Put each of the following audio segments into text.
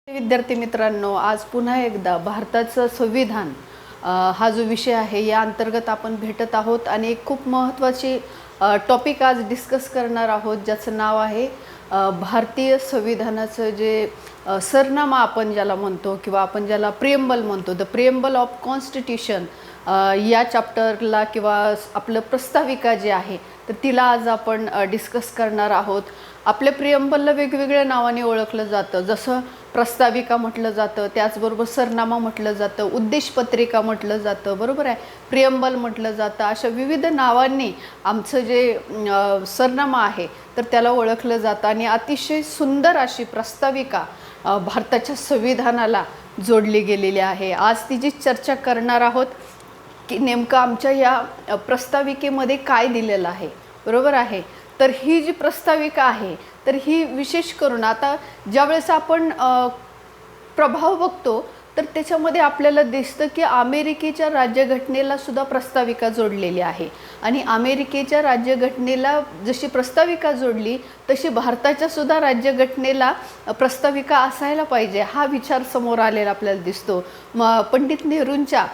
विद्यार्थी मित्रांनो, आज पुन्हा एकदा भारताचं संविधान हा जो विषय आहे या अंतर्गत आपण भेटत आहोत आणि एक खूप महत्त्वाची टॉपिक आज डिस्कस करणार आहोत, ज्याचं नाव आहे भारतीय संविधानाचं जे सरनामा आपण ज्याला म्हणतो किंवा आपण ज्याला प्रिएम्बल म्हणतो, द प्रिएम्बल ऑफ कॉन्स्टिट्यूशन, या चॅप्टरला किंवा आपलं प्रस्ताविका जे आहे तर तिला आज आपण डिस्कस करणार आहोत. आपल्या प्रिएम्बलला वेगवेगळ्या नावाने ओळखलं जातं, जसं प्रस्ताविका म्हटलं जातं, त्याचबरोबर सरनामा म्हटलं जातं, उद्देशपत्रिका म्हटलं जातं, बरोबर आहे, प्रिएम्बल म्हटलं जातं. अशा विविध नावांनी आमचं जे सरनामा आहे तर त्याला ओळखलं जातं आणि अतिशय सुंदर अशी प्रस्ताविका भारताच्या संविधानाला जोडली गेलेली आहे. आज तिची चर्चा करणार आहोत की नेमकं आमच्या या प्रस्ताविकेमध्ये काय दिलेलं आहे, बरोबर आहे. तर ही जी प्रस्ताविका आहे तर ही विशेष करून आता ज्यावेळेस आपण प्रभाव बघतो तर त्याच्यामध्ये आपल्याला दिसतं की अमेरिकेच्या राज्यघटनेला सुद्धा प्रस्ताविका जोडलेली आहे आणि अमेरिकेच्या राज्यघटनेला जशी प्रस्ताविका जोडली तशी भारताच्या सुद्धा राज्यघटनेला प्रस्ताविका असायला पाहिजे, हा विचार समोर आलेला आपल्याला दिसतो. पंडित नेहरूंच्या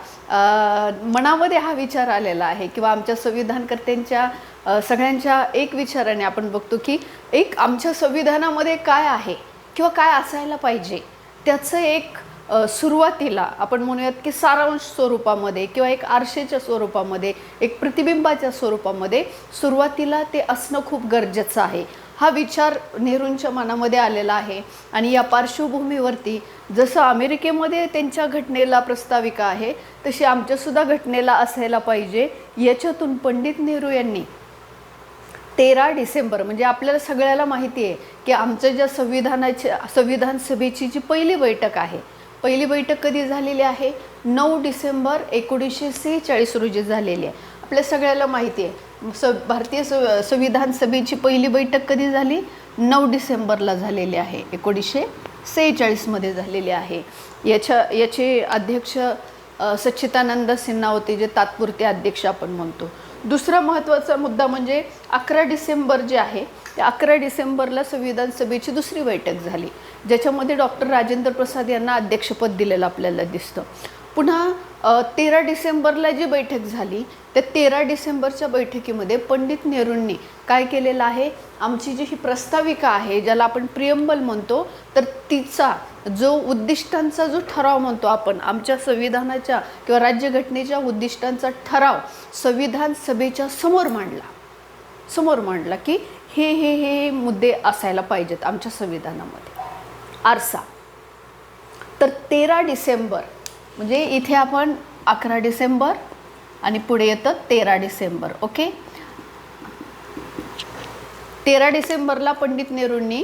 मनामध्ये हा विचार आलेला आहे किंवा आमच्या संविधानकर्त्यांच्या सगळ्यांच्या एक विचाराने आपण बघतो की एक आमच्या संविधानामध्ये काय आहे किंवा काय असायला पाहिजे त्याचं एक सुरुवातीला आपण म्हणूयात की सारांश स्वरूपामध्ये किंवा एक आरशेच्या स्वरूपामध्ये, एक प्रतिबिंबाच्या स्वरूपामध्ये सुरुवातीला ते असणं खूप गरजेचं आहे, हा विचार नेहरूंच्या मनामध्ये आलेला आहे. आणि या पार्श्वभूमीवरती जसं अमेरिकेमध्ये त्यांच्या घटनेला प्रस्ताविका आहे तशी आमच्यासुद्धा घटनेला असायला पाहिजे. याच्यातून पंडित नेहरू यांनी 13 डिसेंबर, म्हणजे आपल्याला सगळ्याला माहिती आहे की आमचं ज्या संविधान सभेची जी पहिली बैठक आहे, पहिली बैठक कधी झालेली आहे? 9 डिसेंबर 1946 रोजी झालेली आहे. आपल्या सगळ्याला माहिती आहे भारतीय संविधान सभेची पहिली बैठक कधी झाली? 9 डिसेंबरला झालेली आहे, 1946मध्ये झालेली आहे. याचे अध्यक्ष सच्चिदानंद सिन्हा होते, जे तात्पुरते अध्यक्ष आपण म्हणतो. दुसरा महत्त्वाचा मुद्दा म्हणजे 11 डिसेंबर जे आहे त्या 11 डिसेंबरला संविधान सभेची दुसरी बैठक झाली, ज्याच्यामध्ये डॉक्टर राजेंद्र प्रसाद यांना अध्यक्षपद दिलेलं आपल्याला दिसतं. पुन्हा 13 डिसेंबरला जी बैठक झाली त्या 13 डिसेंबरच्या बैठकीमध्ये पंडित नेहरूंनी काय केलेलं आहे, आमची जी ही प्रस्ताविका आहे ज्याला आपण प्रिएम्बल म्हणतो तर तिचा जो उद्दिष्टांचा जो ठराव म्हणतो आपण, आमच्या संविधानाच्या किंवा राज्यघटनेच्या उद्दिष्टांचा ठराव संविधान सभेच्या समोर मांडला की हे मुद्दे असायला पाहिजेत आमच्या संविधानामध्ये, आरसा. तर 13 डिसेंबर म्हणजे इथे आपण 11 डिसेंबर आणि पुढे येतं 13 डिसेंबर. ओके, 13 डिसेंबरला पंडित नेहरूंनी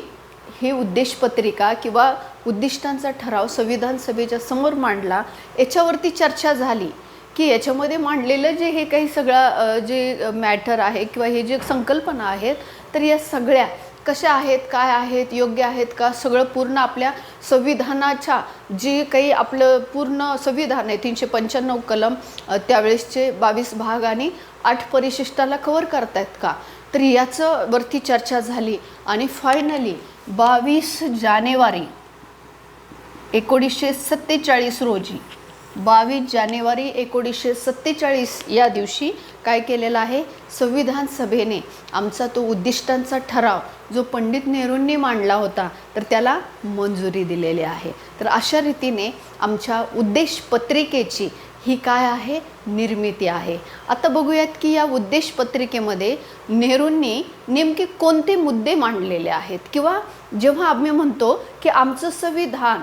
ही उद्देशपत्रिका किंवा उद्दिष्टांचा ठराव संविधान सभेच्या समोर मांडला. याच्यावरती चर्चा झाली की याच्यामध्ये मांडलेलं जे हे काही सगळं जे मॅटर आहे किंवा हे जे संकल्पना आहेत तर या सगळ्या कशा आहेत, काय आहेत, योग्य आहेत का, सगळं पूर्ण आपल्या संविधानाच्या जे काही आपलं पूर्ण संविधान आहे 395 कलम, त्यावेळेसचे 22 भाग आणि 8 परिशिष्टाला कव्हर करतायत का, तर याचं वरती चर्चा झाली. आणि फायनली 22 जानेवारी 1947 रोजी, 22 जानेवारी 1947 या दिवशी काय केलेलं आहे, संविधान सभेने आमचा तो उद्दिष्टांचा ठराव जो पंडित नेहरूंनी मांडला होता तर त्याला मंजुरी दिलेली आहे. तर अशा रीतीने आमच्या उद्देशपत्रिकेची ही काय आहे, निर्मिती आहे. आता बघूयात की या उद्देशपत्रिकेमध्ये नेहरूंनी नेमके कोणते मुद्दे मांडलेले आहेत, किंवा जेव्हा आम्ही म्हणतो की आमचं संविधान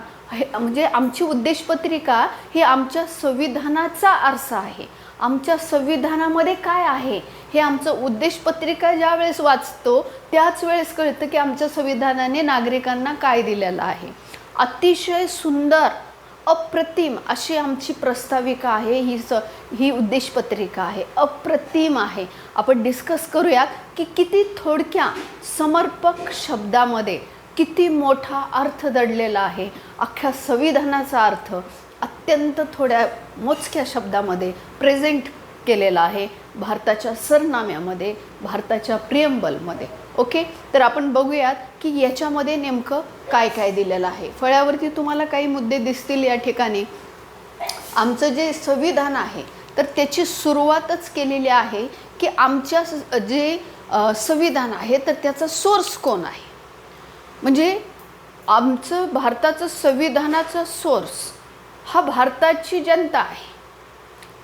म्हणजे आमची उद्देशपत्रिका ही आमच्या संविधानाचा आरसा आहे, आमच्या संविधानामध्ये काय आहे हे आमचं उद्देशपत्रिका ज्या वेळेस वाचतो त्याच वेळेस कळतं की आमच्या संविधानाने नागरिकांना काय दिलेलं आहे. अतिशय सुंदर अप्रतिम अशी आमची प्रस्ताविका आहे, ही उद्देशपत्रिका आहे, अप्रतिम आहे. आपण डिस्कस करूयात की किती थोडक्या समर्पक शब्दामध्ये किती मोठा अर्थ दडलेला आहे. अख्ख्या संविधानाचा अर्थ अत्यंत थोड्या मोजक्या शब्दामध्ये प्रेझेंट केलेला आहे भारताच्या सरनाम्यामध्ये, भारताच्या प्रिएम्बलमध्ये. ओके, तर आपण बघूयात की याच्यामध्ये नेमकं काय काय दिलेलं आहे. फळ्यावरती तुम्हाला काही मुद्दे दिसतील या ठिकाणी. आमचं जे संविधान आहे तर त्याची सुरुवातच केलेली आहे की आमच्या जे संविधान आहे तर त्याचा सोर्स कोण आहे. म्हणजे आमचं भारताचं संविधानाचा सोर्स हा भारताची जनता आहे.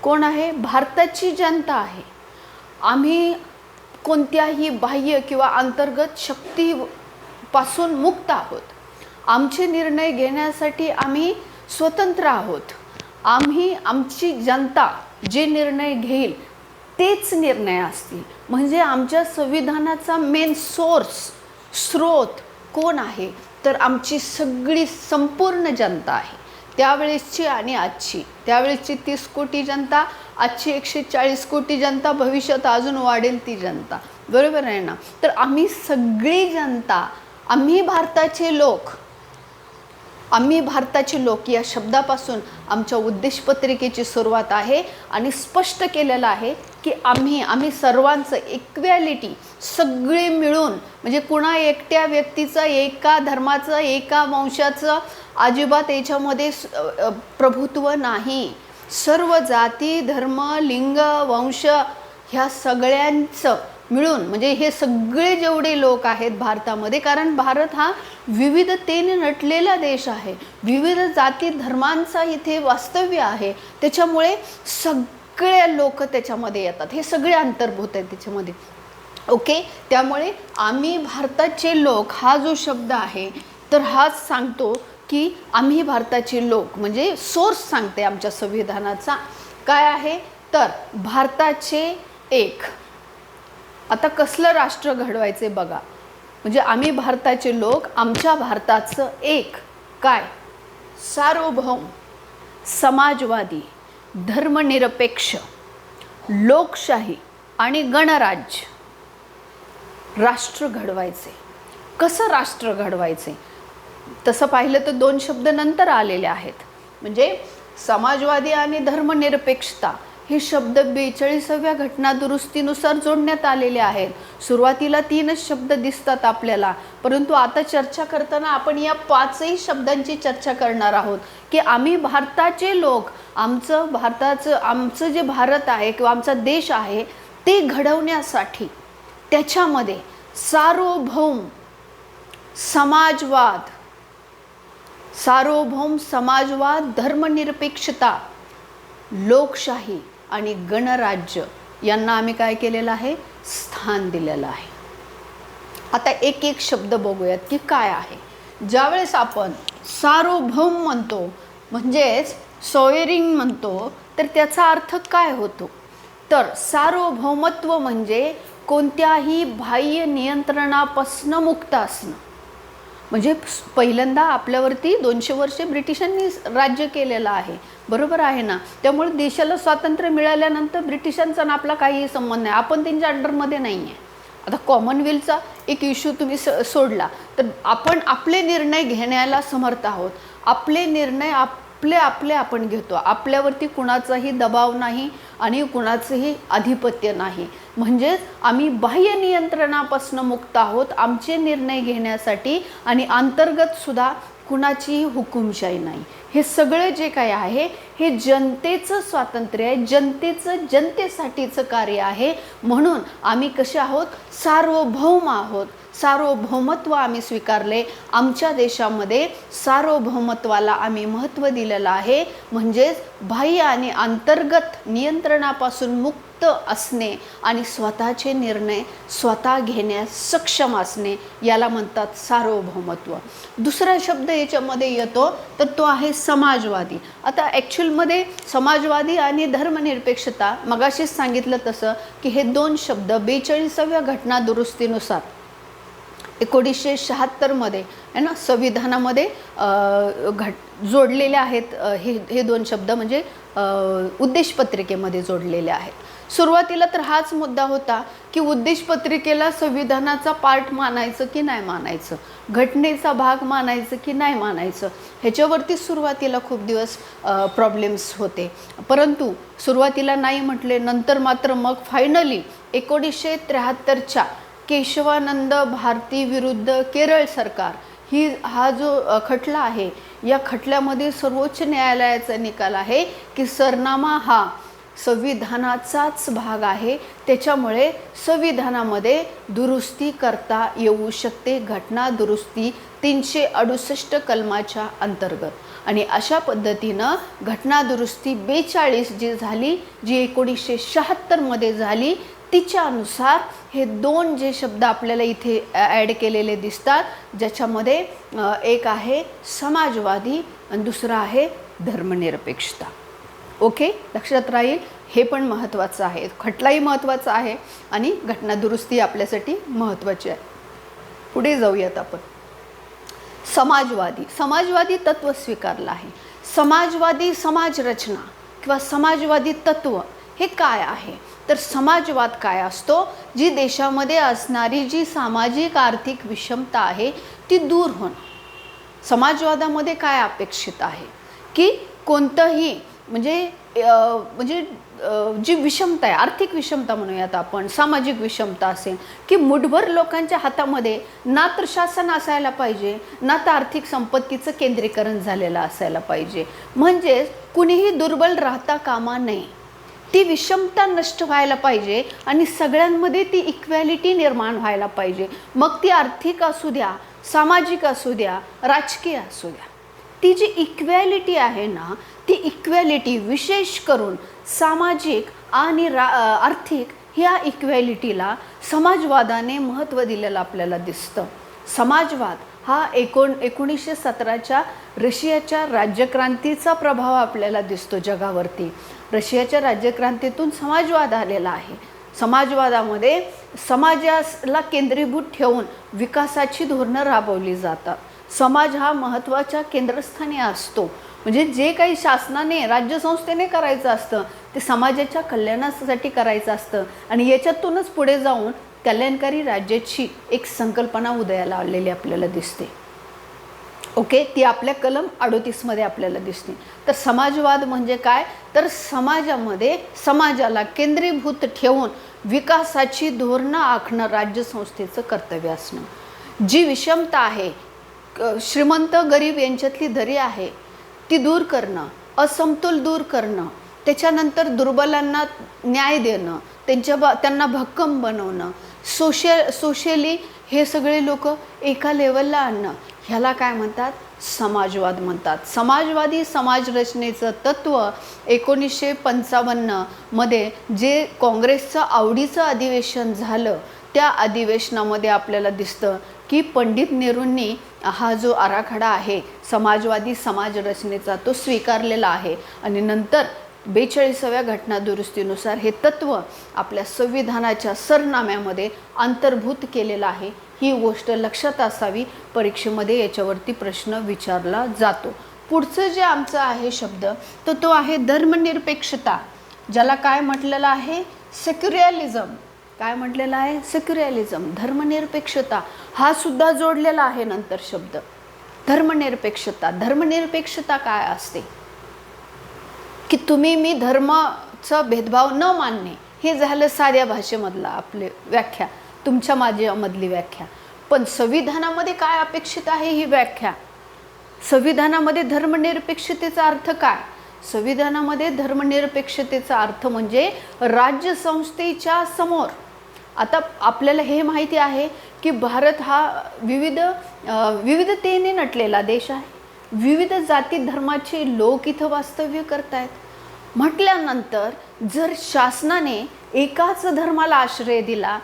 कोण आहे? भारताची जनता आहे. आम्ही कोणत्याही बाह्य किंवा अंतर्गत शक्तीपासून मुक्त आहोत. आमचे निर्णय घेण्यासाठी आम्ही स्वतंत्र आहोत. आमची जनता जे निर्णय घेईल तेच निर्णय असतील. म्हणजे आमच्या संविधानाचा मेन स्रोत कोण आहे तर आमची सगळी संपूर्ण जनता आहे. त्यावेळेसची आणि आजची, त्यावेळेसची 30 कोटी जनता, आजची 140 कोटी जनता, भविष्यात अजून वाढेल ती जनता. बरोबर आहे ना. तर आम्ही सगळी जनता, आम्ही भारताचे लोक या शब्दापासून आमच्या उद्देशपत्रिकेची सुरुवात आहे. आणि स्पष्ट केलेलं आहे की आम्ही सर्वांचं इक्वॅलिटी, सगळे मिळून, म्हणजे कुणा एकट्या व्यक्तीचं, एका धर्माचं, एका वंशाचं अजिबात याच्यामध्ये प्रभुत्व नाही. सर्व जाती, धर्म, लिंग, वंश ह्या सगळ्यांचं मिळून, म्हणजे हे सगळे जेवढे लोक आहेत भारतामध्ये, कारण भारत हा विविधतेने नटलेला देश आहे. विविध जाती धर्मांचा इथे वास्तव्य आहे. त्याच्यामुळे सगळे लोक त्याच्यामध्ये येतात. हे सगळे अंतर्भूत आहेत त्याच्यामध्ये. ओके, त्यामुळे आम्ही भारताचे लोक हा जो शब्द आहे तर हाच सांगतो की आम्ही भारताचे लोक, म्हणजे सोर्स सांगते आमच्या संविधानाचा काय आहे तर भारताचे एक. आता कसलं राष्ट्र घडवायचे बघा. म्हणजे आम्ही भारताचे लोक, आमच्या भारताचं एक काय? सार्वभौम, समाजवादी, धर्मनिरपेक्ष, लोकशाही आणि गणराज्य राष्ट्र घडवायचे. कसं राष्ट्र घडवायचे? तसं पाहिलं तर 2 शब्द नंतर आलेले आहेत. म्हणजे समाजवादी आणि धर्मनिरपेक्षता हे शब्द 42व्या घटना दुरुस्तीनुसार जोडण्यात आलेले आहेत. सुरुवातीला 3च शब्द दिसतात आपल्याला, परंतु आता चर्चा करताना आपण या 5ही शब्दांची चर्चा करणार आहोत की आम्ही भारताचे लोक, आमचं जे भारत आहे किंवा आमचा देश आहे ते घडवण्यासाठी त्याच्यामध्ये सार्वभौम समाजवाद, धर्मनिरपेक्षता, लोकशाही आणि गणराज्य यांना आम्ही काय केलेलं आहे? स्थान दिलेलं आहे. आता एक एक शब्द बघूयात की काय आहे. ज्यावेळेस आपण सार्वभौम म्हणतो, म्हणजेच सॉव्हरेन म्हणतो, तर त्याचा अर्थ काय होतो? तर सार्वभौमत्व म्हणजे कोणत्याही बाह्य नियंत्रणापासून मुक्त असणं. म्हणजे पहिल्यांदा आपल्यावरती 200 वर्षे ब्रिटिशांनी राज्य केलेलं आहे. बरोबर आहे ना. त्यामुळे देशाला स्वातंत्र्य मिळाल्यानंतर ब्रिटिशांचा आणि आपला काहीही संबंध नाही. आपण त्यांच्या अंडरमध्ये नाही आहे. आता कॉमनवेल्थचा एक इश्यू तुम्ही सोडला तर आपण आपले निर्णय घेण्याला समर्थ आहोत. आपले निर्णय आपले आपण घेतो. आपल्यावरती कुणाचाही दबाव नाही आणि कुणाचंही आधिपत्य नाही. म्हणजेच आम्ही बाह्य नियंत्रणापासून मुक्त आहोत आमचे निर्णय घेण्यासाठी, आणि अंतर्गत सुद्धा कुणाचीही हुकुमशाही नाही. हे सगळं जे काय आहे हे जनतेचं स्वातंत्र्य आहे, जनतेसाठीचं कार्य आहे. म्हणून आम्ही कसे आहोत? सार्वभौम आहोत. सार्वभौमत्व आम्ही स्वीकारले. आमच्या देशामध्ये सार्वभौमत्वाला आम्ही महत्त्व दिलेलं आहे. म्हणजेच बाह्य आणि अंतर्गत नियंत्रणापासून मुक्त असणे आणि स्वतःचे निर्णय स्वतः घेण्यास सक्षम असणे, याला म्हणतात सार्वभौमत्व. दुसरा शब्द याच्यामध्ये येतो तर तो आहे समाजवादी. आता ॲक्च्युअलमध्ये समाजवादी आणि धर्मनिरपेक्षता मगाशीच सांगितलं तसं की हे 2 शब्द 42व्या घटना दुरुस्तीनुसार 1976 आहे ना संविधानामध्ये जोडलेले आहेत. हे 2 शब्द म्हणजे उद्देशपत्रिकेमध्ये जोडलेले आहेत. सुरुवातीला तर हाच मुद्दा होता की उद्देशपत्रिकेला संविधानाचा पार्ट मानायचं की नाही मानायचं, घटनेचा भाग मानायचं की नाही मानायचं, ह्याच्यावरती सुरुवातीला खूप दिवस प्रॉब्लेम्स होते. परंतु सुरुवातीला नाही म्हटले, नंतर मात्र मग फायनली 1973च्या केशवानंद भारती विरुद्ध केरळ सरकार हा जो खटला आहे, या खटल्यामध्ये सर्वोच्च न्यायालयाचा निकाल आहे की सरनामा हा संविधानाचाच भाग आहे, त्याच्यामुळे संविधानामध्ये दुरुस्ती करता येऊ शकते, घटना दुरुस्ती 368 कलमाच्या अंतर्गत. आणि अशा पद्धतीनं घटना दुरुस्ती 42 जी झाली, जी 1976 मध्ये झाली, तिच्यानुसार हे दोन जे शब्द आपल्याला इथे ॲड केलेले दिसतात, ज्याच्यामध्ये एक आहे समाजवादी आणि दुसरा आहे धर्मनिरपेक्षता. ओके, लक्षात राहील, हे पण महत्त्वाचं आहे. खटलाही महत्त्वाचा आहे आणि घटना दुरुस्ती आपल्यासाठी महत्त्वाची आहे. पुढे जाऊयात आपण. समाजवादी तत्व स्वीकारलं आहे. समाजवादी समाज रचना किंवा समाजवादी तत्व हे काय आहे, तर समाजवाद काय असतो, जी देशामध्ये असणारी जी सामाजिक आर्थिक विषमता आहे ती दूर होणं. समाजवादामध्ये काय अपेक्षित आहे की कोणतंही म्हणजे जी विषमता आहे, आर्थिक विषमता म्हणूयात आपण, सामाजिक विषमता असेल की मुठभर लोकांच्या हातामध्ये ना तर शासन असायला पाहिजे, ना तर आर्थिक संपत्तीचं केंद्रीकरण झालेलं असायला पाहिजे. म्हणजेच कुणीही दुर्बल राहता कामा नये. ती विषमता नष्ट व्हायला पाहिजे आणि सगळ्यांमध्ये ती इक्वॅलिटी निर्माण व्हायला पाहिजे. मग ती आर्थिक असू द्या, सामाजिक असू द्या, राजकीय असू द्या. ती जी इक्वॅलिटी आहे ना, ती इक्वॅलिटी विशेष करून सामाजिक आणि आर्थिक ह्या इक्वॅलिटीला समाजवादाने महत्त्व दिलेलं आपल्याला दिसतं. समाजवाद हा 1917च्या रशियाच्या राज्यक्रांतीचा प्रभाव आपल्याला दिसतो जगावरती. रशियाच्या राज्यक्रांतीतून समाजवाद आलेला आहे. समाजवादामध्ये समाजाला केंद्रीभूत ठेवून विकासाची धोरणं राबवली जातात. समाज हा महत्त्वाच्या केंद्रस्थानी असतो. म्हणजे जे काही शासनाने, राज्यसंस्थेने करायचं असतं ते समाजाच्या कल्याणासाठी करायचं असतं आणि याच्यातूनच पुढे जाऊन कल्याणकारी राज्याची एक संकल्पना उदयाला आलेली आपल्याला दिसते. ओके, ती आपल्या कलम 38 मध्ये आपल्याला दिसते. तर समाजवाद म्हणजे काय, तर समाजामध्ये समाजाला केंद्रीभूत ठेवून विकासाची धोरणं आखणं राज्यसंस्थेचं कर्तव्य असणं. जी विषमता आहे, श्रीमंत गरीब यांच्यातली दरी आहे, ती दूर करणं, असमतोल दूर करणं, त्याच्यानंतर दुर्बलांना न्याय देणं, त्यांना भक्कम बनवणं, सोशली हे सगळे लोक एका लेवलला आणणं, ह्याला काय म्हणतात, समाजवाद म्हणतात. समाजवादी समाजरचनेचं तत्त्व 1955 मध्ये जे काँग्रेसचं आवडीचं अधिवेशन झालं, त्या अधिवेशनामध्ये आपल्याला दिसतं की पंडित नेहरूंनी हा जो आराखडा आहे समाजवादी समाजरचनेचा तो स्वीकारलेला आहे आणि नंतर 42व्या घटना दुरुस्तीनुसार हे तत्त्व आपल्या संविधानाच्या सरनाम्यामध्ये अंतर्भूत केलेलं आहे. ही गोष्ट लक्षात असावी, परीक्षेमध्ये याच्यावरती प्रश्न विचारला जातो. पुढचं जे आमचं आहे शब्द तो आहे धर्मनिरपेक्षता, ज्याला काय म्हटलेलं आहे, सेक्युलरिझम. काय म्हटलेलं आहे, सेक्युलरिझम. धर्मनिरपेक्षता हा सुद्धा जोडलेला आहे नंतर शब्द. धर्मनिरपेक्षता. धर्मनिरपेक्षता काय असते की तुम्ही मी धर्माचा भेदभाव न मानणे, हे झालं साध्या भाषेमधला आपले व्याख्या, तुमच्या माझ्यामधली व्याख्या. पण संविधानामध्ये काय अपेक्षित आहे ही व्याख्या. संविधानामध्ये धर्मनिरपेक्षतेचा अर्थ काय, संविधानामध्ये धर्मनिरपेक्षतेचा अर्थ म्हणजे राज्यसंस्थेच्या समोर. आता आपल्याला हे माहिती आहे की भारत हा विविधतेने नटलेला देश आहे. विविध जाती धर्माचे लोक इथं वास्तव्य करत आहेत. म्हटल्यानंतर जर शासनाने एकाच धर्माला आश्रय दिला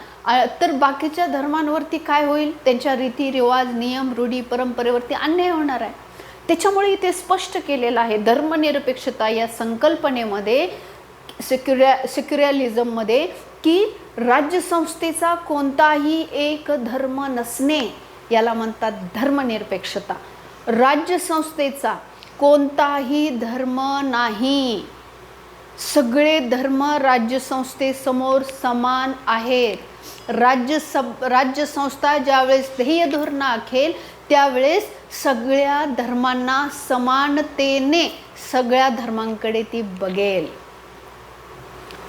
तर बाकीच्या धर्मांवरती काय होईल, त्यांच्या रीतिरिवाज, नियम, रूढी, परंपरेवरती अन्याय होणार आहे. त्याच्यामुळे इथे स्पष्ट केलेलं आहे धर्मनिरपेक्षता या संकल्पनेमध्ये, सेक्युलरिझममध्ये, की राज्यसंस्थेचा कोणताही एक धर्म नसणे, याला म्हणतात धर्मनिरपेक्षता. राज्यसंस्थेचा कोणताही धर्म नाही, सगळे धर्म राज्यसंस्थेसमोर समान आहेत. राज्यसंस्था ज्यावेळेस ध्येय धोरण आखेल त्यावेळेस सगळ्या धर्मांना समानतेने सगळ्या धर्मांकडे ती बघेल.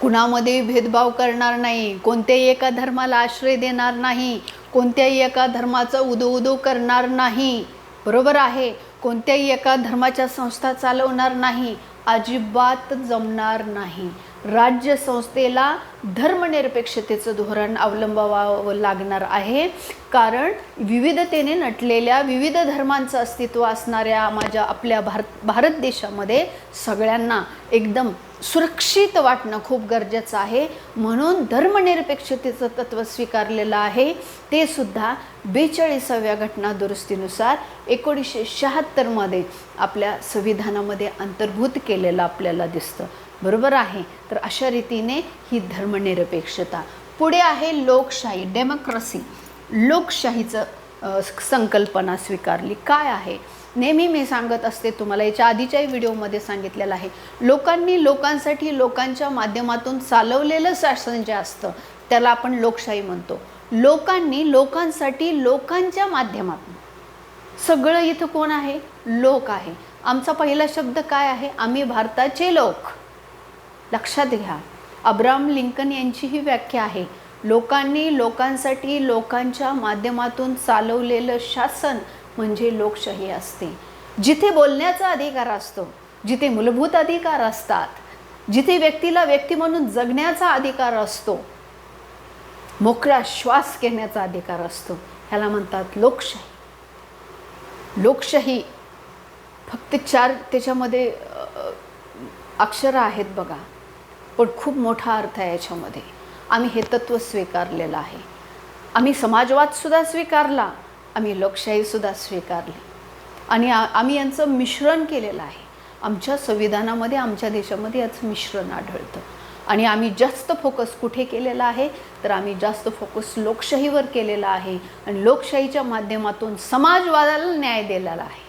कुणामध्ये भेदभाव करणार नाही, कोणत्याही एका धर्माला आश्रय देणार नाही, कोणत्याही एका धर्माचं उदो करणार नाही, बरोबर आहे, कोणत्याही एका धर्माच्या संस्था चालवणार नाही, अजिबात जमणार नाही. राज्य संस्थेला धर्मनिरपेक्षतेचं धोरण अवलंबावं लागणार आहे. कारण विविधतेने नटलेल्या विविध धर्मांचं अस्तित्व असणाऱ्या आपल्या भारत देशामध्ये सगळ्यांना एकदम सुरक्षित वाटणं खूप गरजेचं आहे. म्हणून धर्मनिरपेक्षतेचं तत्त्व स्वीकारलेलं आहे. ते सुद्धा 42व्या घटना दुरुस्तीनुसार 1976मध्ये आपल्या संविधानामध्ये अंतर्भूत केलेलं आपल्याला दिसतं, बरोबर आहे. तर अशा रीतीने ही धर्मनिरपेक्षता. पुढे आहे लोकशाही, डेमोक्रेसी. लोकशाहीचं संकल्पना स्वीकारली. काय आहे? नेहमी मी सांगत असते तुम्हाला, याच्या आधीच्याही व्हिडिओमध्ये सांगितलेलं आहे, लोकांनी लोकांसाठी लोकांच्या माध्यमातून चालवलेलं शासन जे असतं त्याला आपण लोकशाही म्हणतो. लोकांनी लोकांसाठी लोकांच्या माध्यमातून, सगळं इथं कोण आहे? लोक आहे. आमचा पहिला शब्द काय आहे? आम्ही भारताचे लोक. लक्षात घ्या, अब्राहम लिंकन यांची ही व्याख्या आहे. लोकांनी लोकांसाठी लोकांच्या माध्यमातून चालवलेलं शासन म्हणजे लोकशाही असते. जिथे बोलण्याचा अधिकार असतो, जिथे मूलभूत अधिकार असतात, जिथे व्यक्तीला व्यक्ती म्हणून जगण्याचा अधिकार असतो, मोकळा श्वास घेण्याचा अधिकार असतो, ह्याला म्हणतात लोकशाही. लोकशाही फक्त 4 त्याच्यामध्ये अक्षरं आहेत बघा, पण खूप मोठा अर्थ आहे याच्यामध्ये. आम्ही हे तत्त्व स्वीकारलेलं आहे. आम्ही समाजवादसुद्धा स्वीकारला, आम्ही लोकशाहीसुद्धा स्वीकारली आणि आम्ही यांचं मिश्रण केलेलं आहे. आमच्या संविधानामध्ये, आमच्या देशामध्ये याचं मिश्रण आढळतं. आणि आम्ही जास्त फोकस कुठे केलेला आहे? तर आम्ही जास्त फोकस लोकशाहीवर केलेला आहे. आणि लोकशाहीच्या माध्यमातून समाजवादाला न्याय दिलेला आहे,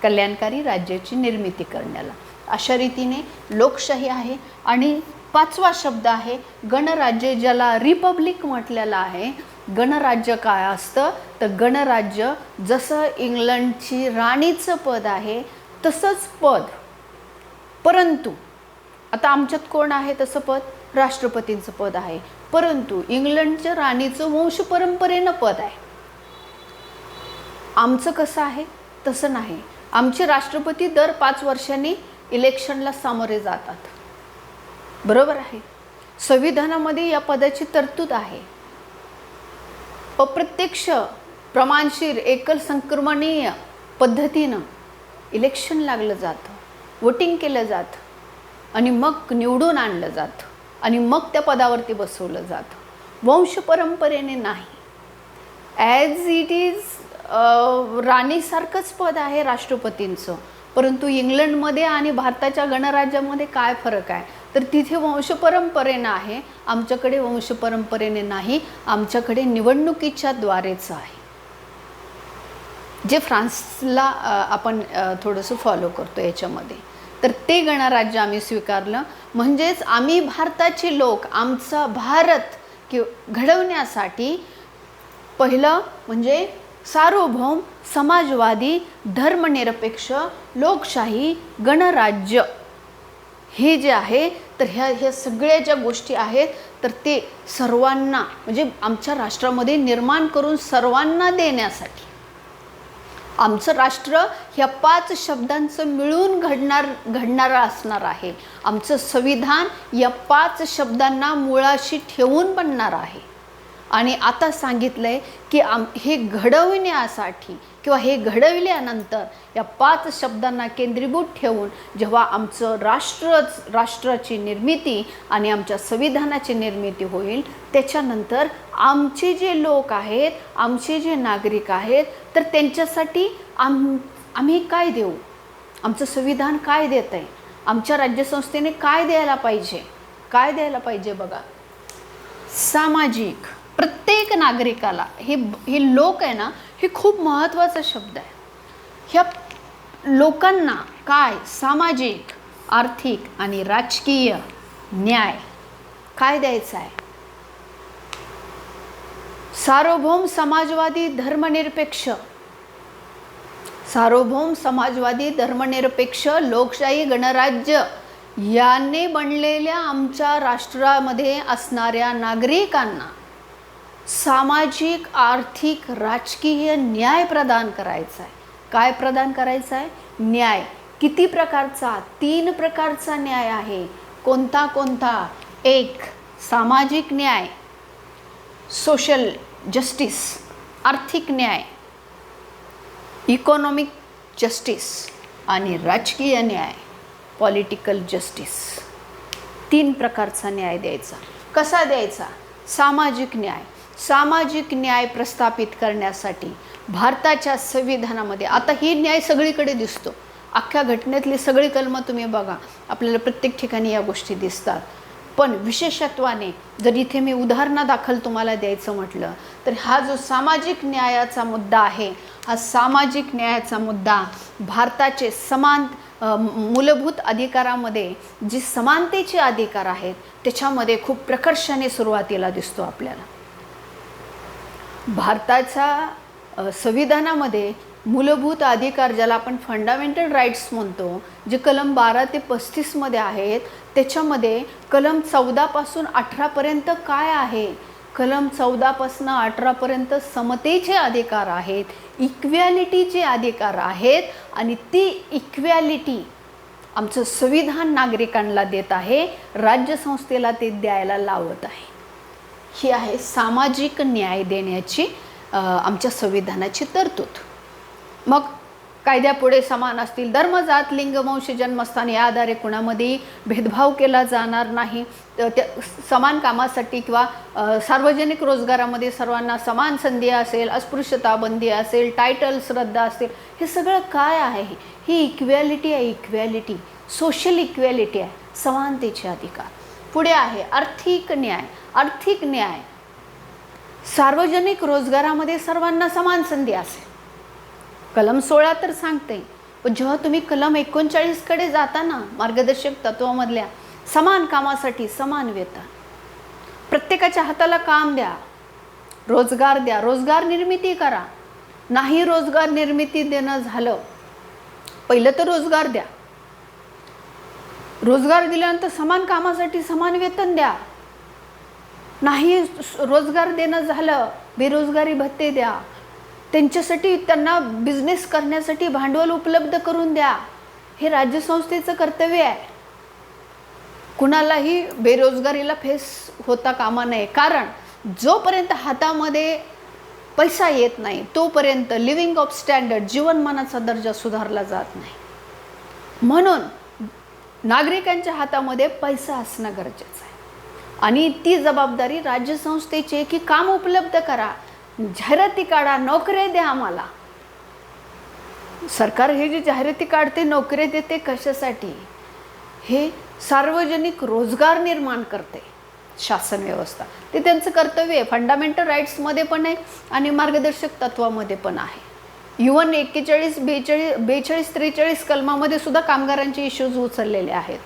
कल्याणकारी राज्याची निर्मिती करण्याला. अशा रीतीने लोकशाही आहे. आणि 5वा शब्द आहे गणराज्य, ज्याला रिपब्लिक म्हटलेलं आहे. गणराज्य काय असतं? तर गणराज्य जसं इंग्लंडची राणीचं पद आहे तसंच पद, परंतु आता आमच्यात कोण आहे तसं पद? राष्ट्रपतींचं पद आहे. परंतु इंग्लंडच्या राणीचं वंश परंपरेनं पद आहे. आमचं कसं आहे? तसं नाही. आमचे राष्ट्रपती दर 5 वर्षांनी इलेक्शनला सामोरे जातात, बरोबर आहे. संविधानामध्ये या पदाची तरतूद आहे. अप्रत्यक्ष, प्रमाणशीर, एकल संक्रमणीय पद्धतीनं इलेक्शन लागलं जातं, वोटिंग केलं जातं आणि मग निवडून आणलं जातं आणि मग त्या पदावरती बसवलं जातं. वंश परंपरेने नाही. ॲज इट इज राणीसारखंच पद आहे राष्ट्रपतींचं. परंतु इंग्लंडमध्ये आणि भारताच्या गणराज्यामध्ये काय फरक आहे? तर तिथे वंशपरंपरेनं आहे, आमच्याकडे वंशपरंपरेने नाही. आमच्याकडे निवडणुकीच्या द्वारेच आहे, जे फ्रान्सला आपण थोडंसं फॉलो करतो याच्यामध्ये. तर ते गणराज्य आम्ही स्वीकारलं. म्हणजेच आम्ही भारताचे लोक, आमचा भारत घडवण्यासाठी पहिलं म्हणजे सार्वभौम, समाजवादी, धर्मनिरपेक्ष, लोकशाही, गणराज्य हे जे आहे, तर ह्या सगळ्या ज्या गोष्टी आहेत तर ते सर्वांना, म्हणजे आमच्या राष्ट्रामध्ये निर्माण करून सर्वांना देण्यासाठी. आमचं राष्ट्र ह्या 5 शब्दांचं मिळून घडणारं असणार आहे. आमचं संविधान या 5 शब्दांना मुळाशी ठेवून बनणार आहे. आणि आता सांगितलं आहे की हे घडविण्यासाठी किंवा हे घडविल्यानंतर या 5 शब्दांना केंद्रीभूत ठेवून जेव्हा आमचं राष्ट्राची निर्मिती आणि आमच्या संविधानाची निर्मिती होईल, त्याच्यानंतर आमचे जे लोक आहेत, आमचे जे नागरिक आहेत, तर त्यांच्यासाठी आम्ही काय देऊ? आमचं संविधान काय देतं आहे? आमच्या राज्यसंस्थेने काय द्यायला पाहिजे? काय द्यायला पाहिजे बघा. सामाजिक, प्रत्येक नागरिकाला, हे लोक आहे ना, हे खूप महत्त्वाचा शब्द आहे. ह्या लोकांना काय? सामाजिक, आर्थिक आणि राजकीय न्याय काय द्यायचा आहे? सार्वभौम, समाजवादी, धर्मनिरपेक्ष, सार्वभौम, समाजवादी, धर्मनिरपेक्ष, लोकशाही, गणराज्य याने बनलेल्या आमच्या राष्ट्रामध्ये असणाऱ्या नागरिकांना सामाजिक, आर्थिक, राजकीय न्याय प्रदान करायचा आहे. काय प्रदान करायचा आहे? न्याय. किती प्रकारचा? 3 प्रकारचा न्याय आहे. कोणता कोणता? एक, सामाजिक न्याय, सोशल जस्टिस, आर्थिक न्याय, इकॉनॉमिक जस्टिस, आणि राजकीय न्याय, पॉलिटिकल जस्टिस. 3 प्रकारचा न्याय द्यायचा. कसा द्यायचा? सामाजिक न्याय. सामाजिक न्याय प्रस्थापित करण्यासाठी भारताच्या संविधानामध्ये, आता ही न्याय सगळीकडे दिसतो, अख्ख्या घटनेतली सगळी कलमं तुम्ही बघा, आपल्याला प्रत्येक ठिकाणी या गोष्टी दिसतात. पण विशेषत्वाने जर इथे मी उदाहरणादाखल तुम्हाला द्यायचं म्हटलं तर हा जो सामाजिक न्यायाचा मुद्दा आहे, हा सामाजिक न्यायाचा मुद्दा भारताचे समान मूलभूत अधिकारामध्ये जी समानतेचे अधिकार आहेत त्याच्यामध्ये खूप प्रकर्षाने सुरुवातीला दिसतो आपल्याला. भारताच्या संविधानामध्ये मूलभूत अधिकार, ज्याला आपण फंडामेंटल राईट्स म्हणतो, जे कलम 12 ते 35 मध्ये आहेत, त्याच्यामध्ये कलम 14 पासून 18 पर्यंत काय आहे? कलम 14 पासून 18 पर्यंत समतेचे अधिकार आहेत, इक्वॅलिटीचे अधिकार आहेत, आणि ती इक्वॅलिटी आमचं संविधान नागरिकांना देत आहे, राज्यसंस्थेला ते द्यायला लावत आहे. ही आहे सामाजिक न्याय देण्याची आमच्या संविधानाची तरतूद. मग कायद्यापुढे समान असतील, धर्म, जात, लिंग, वंश, जन्मस्थान या आधारे कुणामध्येही भेदभाव केला जाणार नाही. त्या समान कामासाठी किंवा सार्वजनिक रोजगारामध्ये सर्वांना समान संधी असेल, अस्पृश्यता बंदी असेल, टायटल्स रद्द असतील, हे सगळं काय आहे? ही इक्वॅलिटी आहे. इक्वॅलिटी, सोशल इक्वॅलिटी आहे, समानतेचे अधिकार. पुढे आहे आर्थिक न्याय. आर्थिक न्याय, सार्वजनिक रोजगारामध्ये सर्वांना समान संधी असेल, कलम 16 तर सांगते. पण जेव्हा तुम्ही कलम 39 कडे जाता ना, मार्गदर्शक तत्वामधल्या, समान कामासाठी समान वेतन, प्रत्येकाच्या हाताला काम द्या, रोजगार द्या, रोजगार निर्मिती करा. नाही रोजगार निर्मिती देणं झालं, पहिलं तर रोजगार द्या. रोजगार दिल्यानंतर समान कामासाठी समान वेतन द्या. नाही रोजगार देणं झालं, बेरोजगारी भत्ते द्या. त्यांच्यासाठी, त्यांना बिझनेस करण्यासाठी भांडवल उपलब्ध करून द्या. हे राज्यसंस्थेचं कर्तव्य आहे. कुणालाही बेरोजगारीला फेस होता कामा नये, कारण जोपर्यंत हातामध्ये पैसा येत नाही तोपर्यंत लिव्हिंग ऑफ स्टँडर्ड, जीवनमानाचा दर्जा सुधारला जात नाही. म्हणून नागरिकांच्या हातामध्ये पैसा असणं गरजेचं आहे, आणि ती जबाबदारी राज्यसंस्थेची आहे की काम उपलब्ध करा, जाहिराती काढा, नोकऱ्या द्या आम्हाला. सरकार हे जे जाहिराती काढते, नोकऱ्या देते, कशासाठी? हे सार्वजनिक रोजगार निर्माण करते शासन व्यवस्था. ते त्यांचं कर्तव्य आहे. फंडामेंटल राईट्समध्ये पण आहे आणि मार्गदर्शक तत्वामध्ये पण आहे. इव्हन 41, 42, 43 कलमामध्ये सुद्धा कामगारांचे इश्यूज उचललेले आहेत,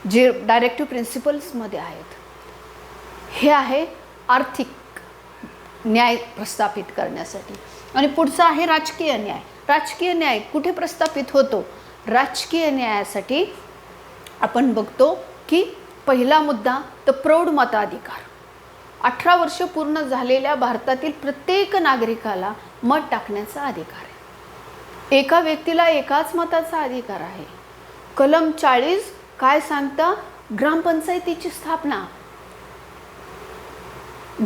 जे डायरेक्टिव्ह प्रिन्सिपल्समध्ये आहेत. हे आहे आर्थिक न्याय प्रस्थापित करण्यासाठी. आणि पुढचा आहे राजकीय न्याय. राजकीय न्याय कुठे प्रस्थापित होतो? राजकीय न्यायासाठी आपण बघतो की पहिला मुद्दा तर प्रौढ मताधिकार. 18 वर्ष पूर्ण झालेल्या भारतातील प्रत्येक नागरिकाला मत टाकण्याचा अधिकार आहे. एका व्यक्तीला एकाच मताचा अधिकार आहे. कलम 40 काय सांगतं? ग्रामपंचायतीची स्थापना.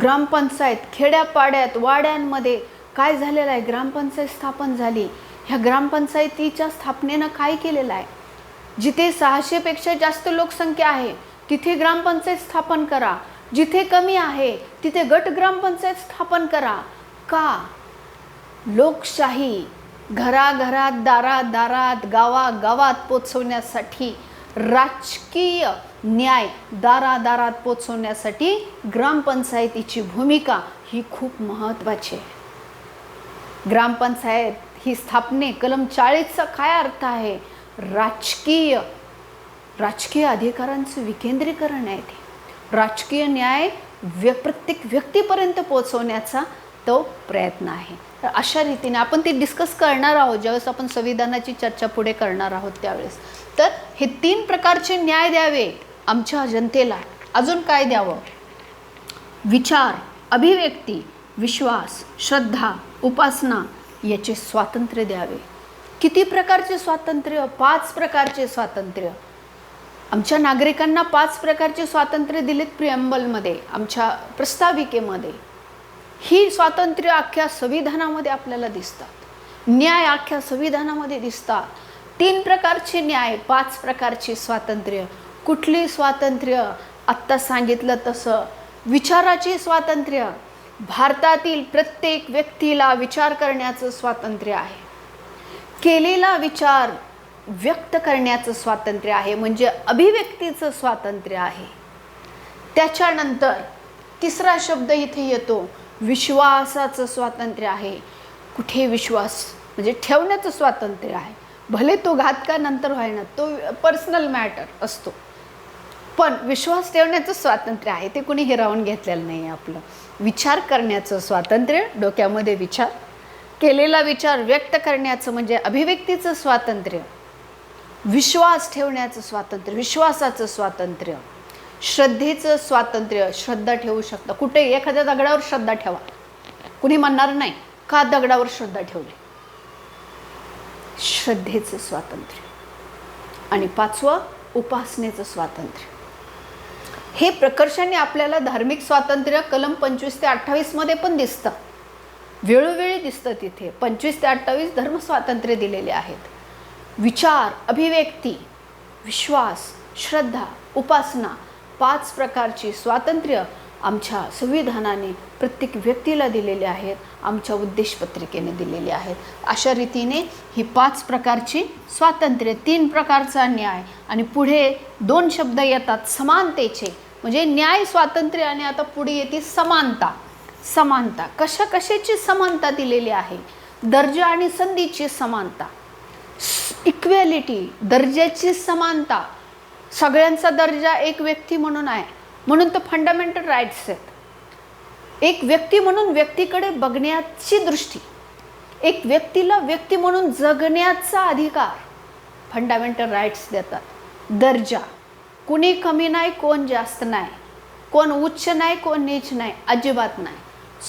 ग्रामपंचायत खेड्यापाड्यात, वाड्यांमध्ये काय झालेलं आहे? ग्रामपंचायत स्थापन झाली. ह्या ग्रामपंचायतीच्या स्थापनेनं काय केलेलं आहे? जिथे 600 पेक्षा जास्त लोकसंख्या आहे तिथे ग्रामपंचायत स्थापन करा. जिथे कमी आहे तिथे गट ग्रामपंचायत स्थापन करा. का? लोकशाही घराघरात, दारात दारात, गावागावात पोचवण्यासाठी, राजकीय न्याय दारादारात पोचवण्यासाठी ग्रामपंचायतीची भूमिका ही खूप महत्त्वाची आहे. ग्रामपंचायत ही स्थापने, कलम 40चा काय अर्थ आहे? राजकीय अधिकारांचं विकेंद्रीकरण आहे. ते राजकीय न्याय प्रत्येक व्यक्तीपर्यंत पोहोचवण्याचा तो प्रयत्न आहे. तर अशा रीतीने आपण ते डिस्कस करणार आहोत ज्यावेळेस आपण संविधानाची चर्चा पुढे करणार आहोत त्यावेळेस. तर हे 3 प्रकारचे न्याय द्यावे आमच्या जनतेला. अजून काय द्यावं? विचार, अभिव्यक्ती, विश्वास, श्रद्धा, उपासना याचे स्वातंत्र्य द्यावे. किती प्रकारचे स्वातंत्र्य? 5 प्रकारचे स्वातंत्र्य. आमच्या नागरिकांना 5 प्रकारचे स्वातंत्र्य दिलेत प्रिएम्बलमध्ये, आमच्या प्रस्ताविकेमध्ये. ही स्वातंत्र्य अख्ख्या संविधानामध्ये आपल्याला दिसतात, न्याय अख्ख्या संविधानामध्ये दिसतात. 3 प्रकारचे न्याय, 5 प्रकारचे स्वातंत्र्य. कुठली स्वातंत्र्य? आत्ता सांगितलं तसं विचाराचे स्वातंत्र्य. भारतातील प्रत्येक व्यक्तीला विचार करण्याचं स्वातंत्र्य आहे. केलेला विचार व्यक्त करण्याचं स्वातंत्र्य आहे, म्हणजे अभिव्यक्तीचं स्वातंत्र्य आहे. त्याच्यानंतर 3रा शब्द इथे येतो, विश्वासाचं स्वातंत्र्य आहे. कुठे विश्वास? म्हणजे ठेवण्याचं स्वातंत्र्य आहे. भले तो घातकानंतर व्हायना, तो पर्सनल मॅटर असतो, पण विश्वास ठेवण्याचं स्वातंत्र्य आहे, ते कुणी हिरावून घेतलेलं नाही आपलं. विचार करण्याचं स्वातंत्र्य, डोक्यामध्ये विचार, केलेला विचार व्यक्त करण्याचं म्हणजे अभिव्यक्तीचं स्वातंत्र्य, विश्वास ठेवण्याचं स्वातंत्र्य, विश्वासाचं स्वातंत्र्य, श्रद्धेचं स्वातंत्र्य. श्रद्धा ठेवू शकता कुठे? एखाद्या दगडावर श्रद्धा ठेवा, कुणी म्हणणार नाही का दगडावर श्रद्धा ठेवली. श्रद्धेचं स्वातंत्र्य. आणि 5वं उपासनेचं स्वातंत्र्य. हे प्रकर्षाने आपल्याला धार्मिक स्वातंत्र्य कलम 25 ते 28 मध्ये पण दिसतं, वेळोवेळी दिसतं. तिथे 25 ते 28 धर्म स्वातंत्र्य दिलेले आहेत. विचार, अभिव्यक्ती, विश्वास, श्रद्धा, उपासना 5 प्रकारची स्वातंत्र्य आमच्या संविधानाने प्रत्येक व्यक्तीला दिलेले आहेत, आमच्या उद्देशपत्रिकेने दिलेले आहेत. अशा रीतीने ही 5 प्रकारची स्वातंत्र्य, 3 प्रकारचा न्याय, आणि पुढे 2 शब्द येतात समानतेचे, म्हणजे न्याय, स्वातंत्र्य, आणि आता पुढे येते समानता. समानता कशाची समानता दिलेली आहे? दर्जा आणि संधीची समानता, इक्वॅलिटी, दर्जाची समानता. सगळ्यांचा दर्जा एक व्यक्ती म्हणून आहे, म्हणून तो फंडामेंटल राईट्स आहेत. एक व्यक्ती म्हणून व्यक्तीकडे बघण्याची दृष्टी, एक व्यक्तीला व्यक्ती म्हणून जगण्याचा अधिकार फंडामेंटल राईट्स देतात. दर्जा, कुणी कमी नाही, कोण जास्त नाही, कोण उच्च नाही, कोण नीच नाही, अजिबात नाही.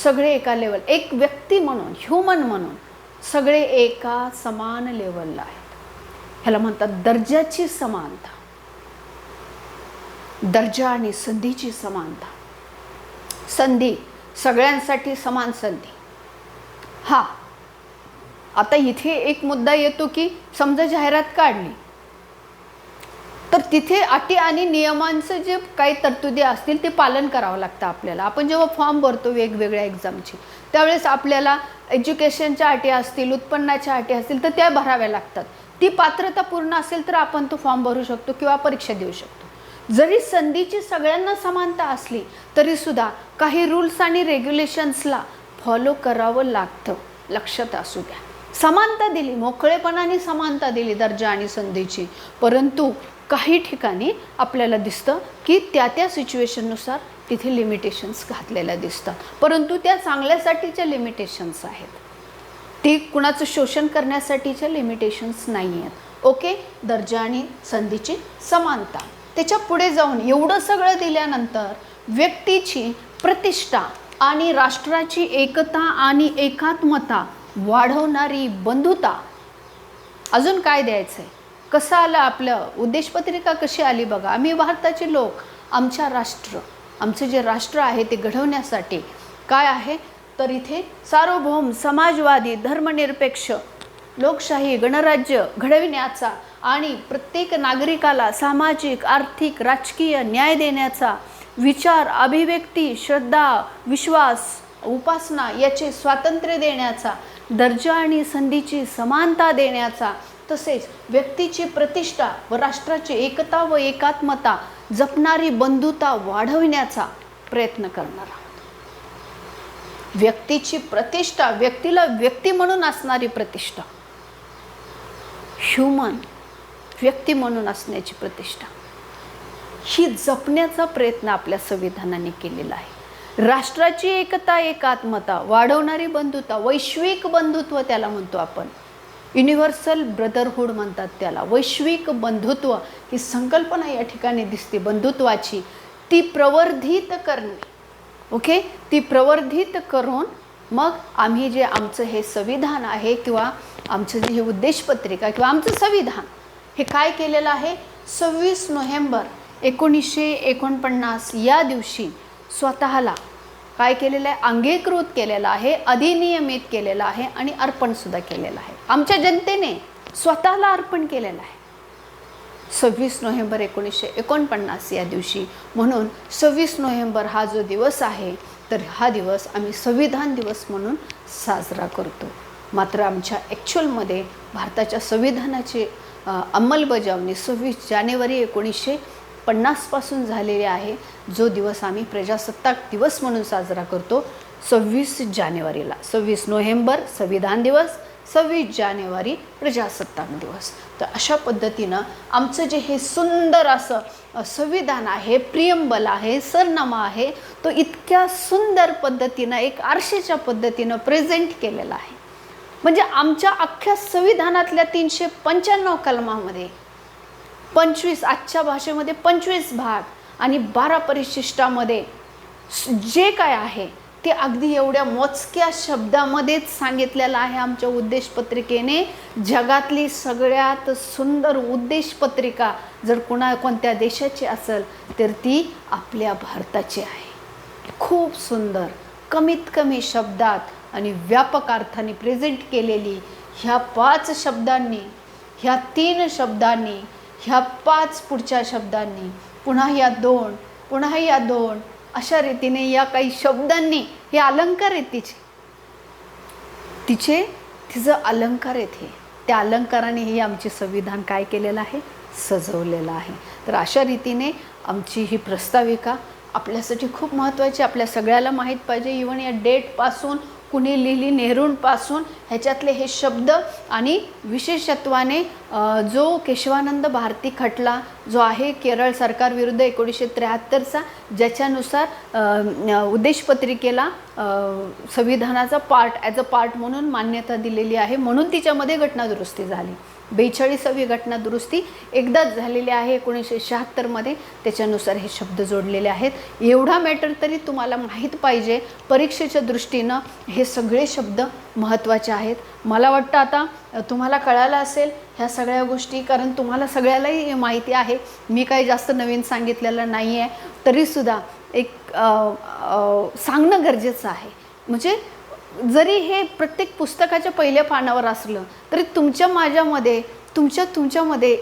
सगळे एका लेवल, एक व्यक्ती म्हणून, ह्युमन म्हणून सगळे एका समान लेवलला आहेत. ह्याला म्हणतात दर्जाची समानता, दर्जा आणि संधीची समानता. संधी, सगळ्यांसाठी समान संधी. हा, आता इथे एक मुद्दा येतो की समजा जाहिरात काढली तर तिथे अटी आणि नियमांचं जे काही तरतुदी असतील ते पालन करावं लागतं आपल्याला. आपण जेव्हा फॉर्म भरतो वेगवेगळ्या एक्झामची, त्यावेळेस आपल्याला एज्युकेशनच्या अटी असतील, उत्पन्नाच्या अटी असतील, तर त्या भराव्या लागतात. ती पात्रता पूर्ण असेल तर आपण तो फॉर्म भरू शकतो किंवा परीक्षा देऊ शकतो. जरी संधीची सगळ्यांना समानता असली तरीसुद्धा काही रूल्स आणि रेग्युलेशन्सला फॉलो करावं लागतं, लक्षात असू द्या. समानता दिली, मोकळेपणाने समानता दिली दर्जा आणि संधीची, परंतु काही ठिकाणी आपल्याला दिसतं की त्या सिच्युएशननुसार तिथे लिमिटेशन्स घातलेल्या दिसतात, परंतु त्या चांगल्यासाठीच्या लिमिटेशन्स आहेत, ती कुणाचं शोषण करण्यासाठीच्या लिमिटेशन्स नाही आहेत. ओके, दर्जा आणि संधीची समानता. त्याच्या पुढे जाऊन एवढं सगळं दिल्यानंतर व्यक्तीची प्रतिष्ठा आणि राष्ट्राची एकता आणि एकात्मता वाढवणारी बंधुता. अजून काय द्यायचं आहे? कसं आलं आपलं उद्देशपत्रिका कशी आली बघा. आम्ही भारताचे लोक, आमच्या राष्ट्र, आमचं जे राष्ट्र आहे ते घडवण्यासाठी काय आहे तर इथे सार्वभौम, समाजवादी, धर्मनिरपेक्ष, लोकशाही, गणराज्य घडविण्याचा आणि प्रत्येक नागरिकाला सामाजिक, आर्थिक, राजकीय न्याय देण्याचा, विचार, अभिव्यक्ती, श्रद्धा, विश्वास, उपासना याचे स्वातंत्र्य देण्याचा, दर्जा आणि संधीची समानता देण्याचा, तसेच व्यक्तीची प्रतिष्ठा व राष्ट्राची एकता व एकात्मता जपणारी बंधुता वाढविण्याचा प्रयत्न करणार आहोत. व्यक्तीची प्रतिष्ठा, व्यक्तीला व्यक्ती म्हणून असणारी प्रतिष्ठा, ह्युमन व्यक्ती म्हणून असण्याची प्रतिष्ठा, ही जपण्याचा प्रयत्न आपल्या संविधानाने केलेला आहे. राष्ट्राची एकता, एकात्मता वाढवणारी बंधुता, वैश्विक बंधुत्व त्याला म्हणतो आपण, युनिव्हर्सल ब्रदरहूड म्हणतात त्याला. वैश्विक बंधुत्व ही संकल्पना या ठिकाणी दिसते बंधुत्वाची. ती प्रवर्धित करणे. ओके, ती प्रवर्धित करून मग आम्ही जे आमचं हे संविधान आहे किंवा आमचं जे हे उद्देशपत्रिका किंवा आमचं संविधान हे काय केलेलं आहे, 26 नोव्हेंबर 1949 या दिवशी स्वतःला काय केलेलं आहे, अंगीकृत केलेलं आहे, अधिनियमित केलेलं आहे आणि अर्पणसुद्धा केलेलं आहे. आमच्या जनतेने स्वतःला अर्पण केलेलं आहे 26 नोव्हेंबर 1949 या दिवशी. म्हणून 26 नोव्हेंबर हा जो दिवस आहे तर हा दिवस आम्ही संविधान दिवस म्हणून साजरा करतो. मात्र आमच्या ॲक्च्युअलमध्ये भारताच्या संविधानाची अंमलबजावणी 26 जानेवारी 1950 पासून झालेली आहे. जो दिवस आम्ही प्रजासत्ताक दिवस म्हणून साजरा करतो 26 जानेवारीला. 26 नोव्हेंबर संविधान दिवस, 26 जानेवारी प्रजासत्ताक दिवस. तर अशा पद्धतीनं आमचं जे हे सुंदर असं संविधान आहे, प्रियम्बल आहे, सरनामा आहे, तो इतक्या सुंदर पद्धतीनं एक आरशेच्या पद्धतीनं प्रेझेंट केलेला आहे. म्हणजे आमच्या अख्ख्या संविधानातल्या 395 कलमामध्ये 25 आजच्या भाषेमध्ये 25 भाग आणि 12 परिशिष्टामध्ये जे काय आहे ते अगदी एवढ्या मोजक्या शब्दामध्येच सांगितलेलं आहे. आमच्या उद्देशपत्रिकेने जगातली सगळ्यात सुंदर उद्देशपत्रिका जर कोणत्या देशाची असेल तर ती आपल्या भारताची आहे. खूप सुंदर, कमीत कमी शब्दात आणि व्यापक अर्थाने प्रेझेंट केलेली ह्या 5 शब्दांनी, ह्या 3 शब्दांनी, ह्या 5 पुढच्या शब्दांनी, पुन्हा या 2, पुन्हा या 2, अशा रीतीने या काही शब्दांनी हे अलंकार आहेत तिचं अलंकार आहेत. हे त्या अलंकाराने हे आमचे संविधान काय केलेलं आहे, सजवलेलं आहे. तर अशा रीतीने आमची ही प्रस्ताविका आपल्यासाठी खूप महत्त्वाची, आपल्या सगळ्याला माहीत पाहिजे. इव्हन या डेटपासून कुणी लिहिली, नेहरूंपासून ह्याच्यातले हे शब्द आणि विशेषत्वाने जो केशवानंद भारती खटला जो आहे केरळ सरकारविरुद्ध 1973चा, ज्याच्यानुसार उद्देशपत्रिकेला संविधानाचा ॲज अ पार्ट म्हणून मान्यता दिलेली आहे, म्हणून तिच्यामध्ये घटनादुरुस्ती झाली. 42वी घटनादुरुस्ती एकदाच झालेली आहे 1976मध्ये. त्याच्यानुसार हे शब्द जोडलेले आहेत. एवढा मॅटर तरी तुम्हाला माहीत पाहिजे. परीक्षेच्या दृष्टीनं हे सगळे शब्द महत्त्वाचे आहेत. मला वाटतं आता तुम्हाला कळालं असेल ह्या सगळ्या गोष्टी, कारण तुम्हाला सगळ्यालाही माहिती आहे. मी काही जास्त नवीन सांगितलेलं नाही आहे, तरीसुद्धा एक सांगणं गरजेचं आहे. म्हणजे जरी हे प्रत्येक पुस्तकाच्या पहिल्या पानावर असलं तरी तुमच्यामध्ये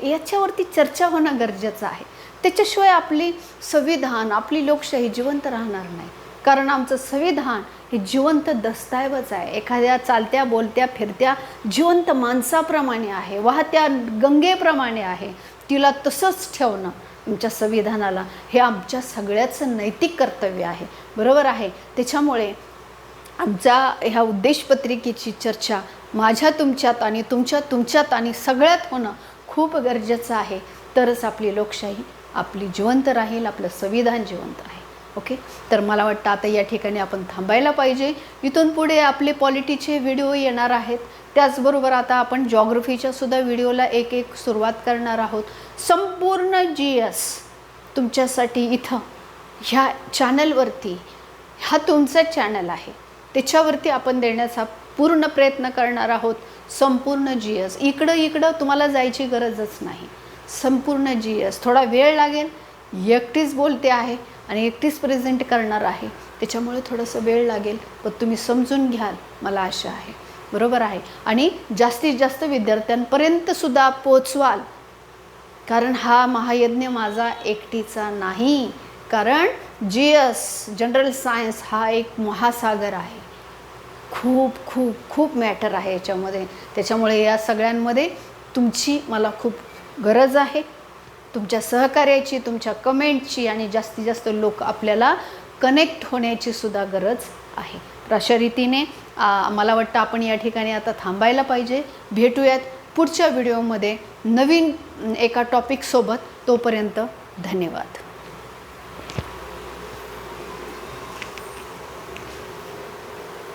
याच्यावरती चर्चा होणं गरजेचं आहे. त्याच्याशिवाय आपली संविधान, आपली लोकशाही जिवंत राहणार नाही. कारण आमचं संविधान हे जिवंत दस्तऐवज आहे. एखाद्या चालत्या, बोलत्या, फिरत्या जिवंत माणसाप्रमाणे आहे, वाहत्या गंगेप्रमाणे आहे. तिला तसंच ठेवणं आमच्या संविधानाला हे आमच्या सगळ्याचं नैतिक कर्तव्य आहे. बरोबर आहे. त्याच्यामुळे आमच्या ह्या उद्देशपत्रिकेची चर्चा माझ्या तुमच्यात आणि तुमच्यात आणि सगळ्यात होणं खूप गरजेचं आहे. तरच आपली लोकशाही आपली जिवंत राहील, आपलं संविधान जिवंत राहील. ओके, तर मला वाटतं आता या ठिकाणी आपण थांबायला पाहिजे. इथून पुढे आपले पॉलिटीचे व्हिडिओ येणार आहेत. त्याचबरोबर आता आपण जॉग्रफीच्या सुद्धा व्हिडिओला एक सुरुवात करणार आहोत. संपूर्ण GS तुमच्यासाठी इथं ह्या चॅनलवरती, हा तुमचा चॅनल आहे, त्याच्यावरती आपण देण्याचा पूर्ण प्रयत्न करणार आहोत. संपूर्ण GS इकडं तुम्हाला जायची गरजच नाही. संपूर्ण GS थोडा वेळ लागेल, एकटीच बोलते आहे आणि एकटीच प्रेझेंट करणार आहे, त्याच्यामुळे थोडंसं वेळ लागेल, पण तुम्ही समजून घ्याल मला आशा आहे. बरोबर आहे. आणि जास्तीत जास्त विद्यार्थ्यांपर्यंतसुद्धा पोचवाल, कारण हा महायज्ञ माझा एकटीचा नाही. कारण GS जनरल सायन्स हा एक महासागर आहे. खूप खूप खूप मॅटर आहे याच्यामध्ये. त्याच्यामुळे या सगळ्यांमध्ये तुमची मला खूप गरज आहे, तुमच्या सहकार्याची, तुमच्या कमेंटची आणि जास्तीत जास्त लोक आपल्याला कनेक्ट होण्याची सुद्धा गरज आहे. तर अशा रीतीने मला वाटतं आपण या ठिकाणी आता थांबायला पाहिजे. भेटूयात पुढच्या व्हिडिओमध्ये नवीन एका टॉपिकसोबत. तोपर्यंत धन्यवाद.